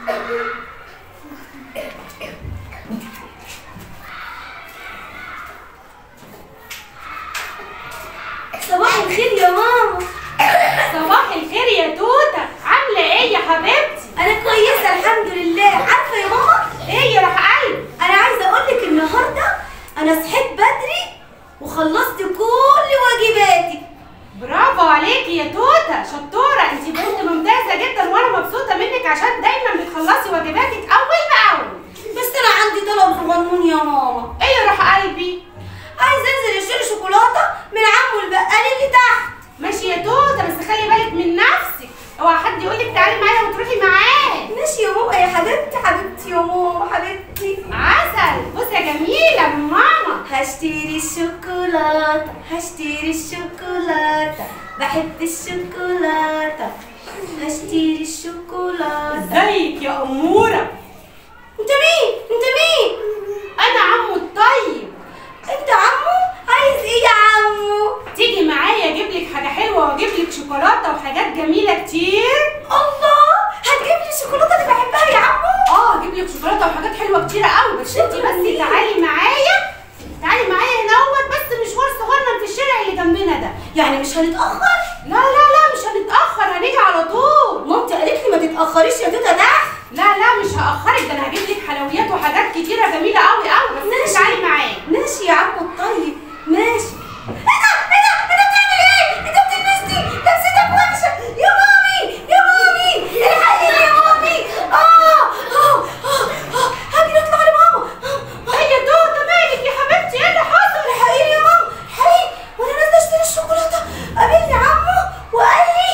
صباح الخير يا ماما. صباح الخير يا توته، عامله ايه يا حبيبتي؟ انا كويسه الحمد لله. عارفه يا ماما ايه يا روح قلبي؟ انا عايزه اقول لك النهارده انا صحيت بدري وخلصت كل واجباتي. برافو عليكي يا توته، شطوره، انت بنت ممتازه جدا وانا مبسوطه منك عشان دايما بتخلصي واجباتك اول باول. بس انا عندي طلب صغنون يا ماما. ايه يا روح قلبي؟ عايزه انزل اشتري شوكولاته من عمو البقال اللي تحت. ماشي يا توته، بس خلي بالك من نفسك، اوعى حد يقول لك تعالي معايا وتروحي معاه. ماشي يا ماما يا حبيبتي حبيبتي يا ماما حبيبتي. عسل، بصي يا جميله من ماما. هشتري الشوكولاته هشتري الشوكولاته بحب الشوكولاته هشتري الشوكولاته. ازيك يا اموره؟ انت مين؟ انت مين؟ انا عمو الطيب. انت عمو؟ عايز ايه يا عمو؟ تيجي معايا اجيب لك حاجه حلوه واجيب لك شوكولاته وحاجات جميله كتير. الله، هتجيب لي الشوكولاته اللي بحبها يا عمو؟ هجيب لك شوكولاته وحاجات حلوه كتيره قوي، بس انت بس تعالي معايا، تعالي معايا هنا بس مشوار صغنن في الشارع اللي جنبنا ده. يعني مش هنتاخر؟ لا لا لا مش هنتاخر، هنيجي على طول. مامتي قالت لي ما تتاخريش يا توته تحت. لا لا مش هاخرك، ده انا هجيب لك حلويات وحاجات كتيره جميله قوي قوي، بس ماشي. تعالي معايا. ماشي يا عمو الطيب ماشي. ايه ده بتعمل ايه؟ انت بتلبسني لبستك وحشه يا مامي يا مامي الحقيني يا مامي. هاجي نطلع لماما. ايه يا توته مالك يا حبيبتي؟ ايه اللي حصل؟ الحقيني يا ماما الحقيني، وانا نازله اشتري الشوكولاته قابلني عمو وقال لي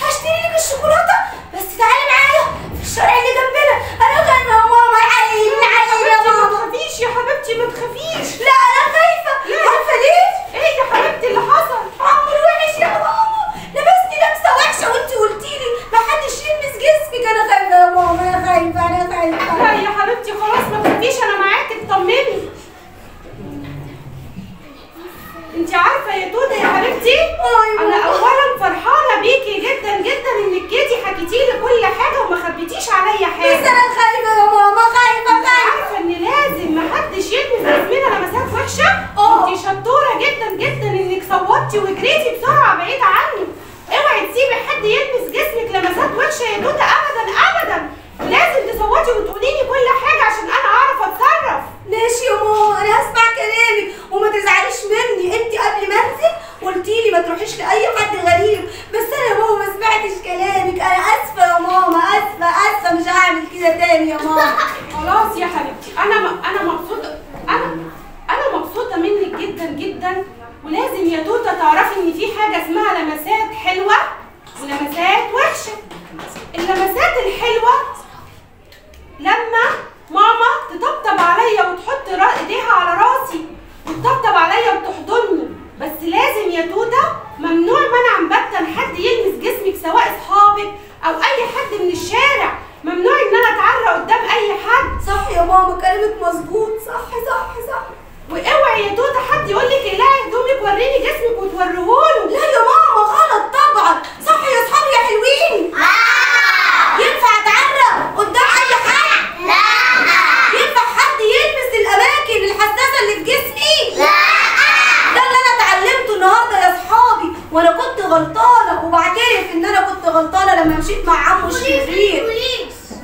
هشتري لك الشوكولاته بس تعالي معايا في الشارع اللي جنبنا. انا خايفه يا ماما الحقيني الحقيني يا ما ماما. تخافيش يا حبيبتي ما تخافيش. لا انا خايفه. عارفه ليه؟ ايه يا حبيبتي اللي حصل؟ عمو وحش يا ماما، لبسني لبسه وحشه وانت قلتي لي ما حدش يلمس جسمك. انا خايفه يا ماما انا خايفه انا خايفه. لا يا حبيبتي خلاص ما تخافيش، انا معاكي اطمني. انت عارفه يا توته يا حبيبتي، انا اولا فرحانه بيكي جدا جدا انك جيتي حكيتي لي كل حاجه وما خبيتيش عليا حاجه. بس انا خايفه يا ماما خايفه انت عارفه ان لازم ما حدش يلمس جسمنا لمسات وحشه. انت شطوره جدا جدا انك صوتي وجريتي بسرعه بعيد عني. اوعي تسيبي حد يلمس جسمك لمسات وحشه يا توته، ابدا ابدا. لازم تصوتي وتقولي لي كل حاجه عشان انا اعرف اتصرف. ماشي يا ماما انا هسمع كلامك وما تزعليش مني. انت قبل ما انزل قلتي لي ما تروحيش لاي حد غريب، بس انا يا ماما ما سمعتش كلامك. انا اسفه يا ماما اسفه مش هعمل كده تاني يا ماما. خلاص يا حبيبتي، انا مبسوطه، انا مبسوطه منك جدا جدا. ولازم يا توته تعرفي ان في حاجه اسمها لمسات حلوه ولمسات وحشه. اللمسات الحلوه لما ماما تطبطب عليا وتحط ايديها على راسي وتطبطب عليا وتحضني، بس لازم يا توته ممنوع منعا باتا حد يلمس جسمك سواء اصحابك او اي حد من الشارع. ممنوع ان انا اتعرى قدام اي حد. صح يا ماما كلامك مظبوط. صح. واوعي يا توته حد يقول لك اقلعي هدومك وريني جسمك وتوريهوله. لا يا ماما غلط طبعا. صح يا اصحابي يا حلوين. ينفع اتعرى قدام اي حد؟ لا. ينفع حد يلمس الاماكن الحساسه اللي في جسمي؟ لا. ده اللي انا اتعلمته النهارده يا اصحابي، وانا كنت غلطانه وبعترف ان انا كنت غلطانه لما مشيت مع عمو الشرير،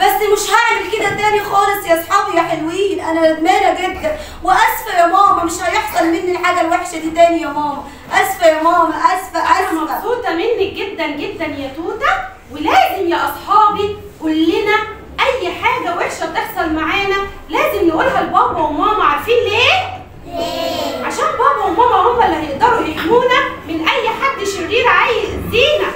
بس مش هعمل كده تاني خالص يا اصحابي يا حلوين. انا ندمانه جدا واسفه يا ماما، مش هيحصل مني الحاجه الوحشه دي تاني يا ماما. اسفه يا ماما اسفه. انا مبسوطه منك جدا جدا يا توته. ولازم يا اصحابي كلنا اي حاجه وحشه بتحصل معانا لازم نقولها لبابا وماما. عارفين ليه؟ عشان بابا وماما هم اللي هيقدروا يحمونا من اي حد شرير عايز يأذينا.